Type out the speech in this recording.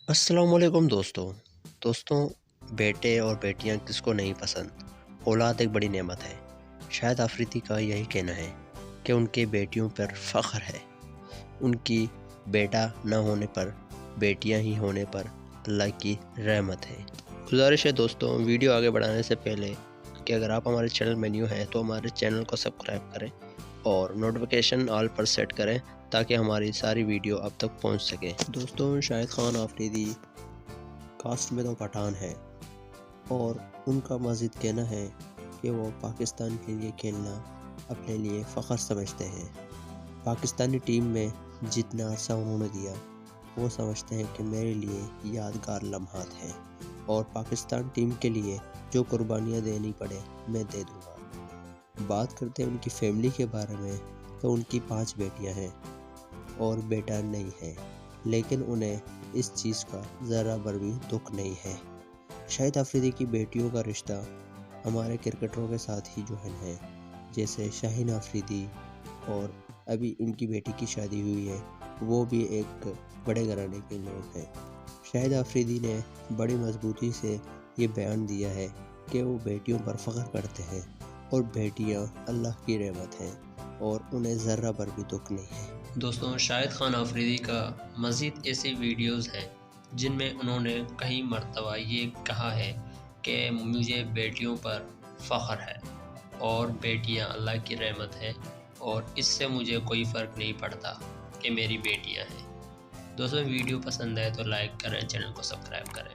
السلام علیکم دوستوں بیٹے اور بیٹیاں کس کو نہیں پسند۔ اولاد ایک بڑی نعمت ہے۔ شاہد آفریدی کا یہی کہنا ہے کہ ان کے بیٹیوں پر فخر ہے، ان کی بیٹا نہ ہونے پر، بیٹیاں ہی ہونے پر اللہ کی رحمت ہے۔ گزارش ہے دوستوں، ویڈیو آگے بڑھانے سے پہلے کہ اگر آپ ہمارے چینل میں نیو ہیں تو ہمارے چینل کو سبسکرائب کریں اور نوٹیفیکیشن آل پر سیٹ کریں تاکہ ہماری ساری ویڈیو اب تک پہنچ سکے۔ دوستوں، شاہد خان آفریدی کاسٹ میں تو پٹھان ہے اور ان کا مزید کہنا ہے کہ وہ پاکستان کے لیے کھیلنا اپنے لیے فخر سمجھتے ہیں۔ پاکستانی ٹیم میں جتنا عرصہ انہوں نے دیا وہ سمجھتے ہیں کہ میرے لیے یادگار لمحات ہیں، اور پاکستان ٹیم کے لیے جو قربانیاں دینی پڑے میں دے دوں گا۔ بات کرتے ہیں ان کی فیملی کے بارے میں تو ان کی 5 بیٹیاں ہیں اور بیٹا نہیں ہے، لیکن انہیں اس چیز کا ذرا بھر بھی دکھ نہیں ہے۔ شاہد آفریدی کی بیٹیوں کا رشتہ ہمارے کرکٹروں کے ساتھ ہی جوہن ہے، جیسے شاہین آفریدی، اور ابھی ان کی بیٹی کی شادی ہوئی ہے، وہ بھی ایک بڑے گھرانے کے لوگ ہیں۔ شاہد آفریدی نے بڑی مضبوطی سے یہ بیان دیا ہے کہ وہ بیٹیوں پر فخر کرتے ہیں اور بیٹیاں اللہ کی رحمت ہیں اور انہیں ذرہ بھر بھی دکھ نہیں ہے۔ دوستوں، شاہد خان آفریدی کا مزید ایسی ویڈیوز ہیں جن میں انہوں نے کئی مرتبہ یہ کہا ہے کہ مجھے بیٹیوں پر فخر ہے اور بیٹیاں اللہ کی رحمت ہیں، اور اس سے مجھے کوئی فرق نہیں پڑتا کہ میری بیٹیاں ہیں۔ دوستوں، ویڈیو پسند ہے تو لائک کریں، چینل کو سبسکرائب کریں۔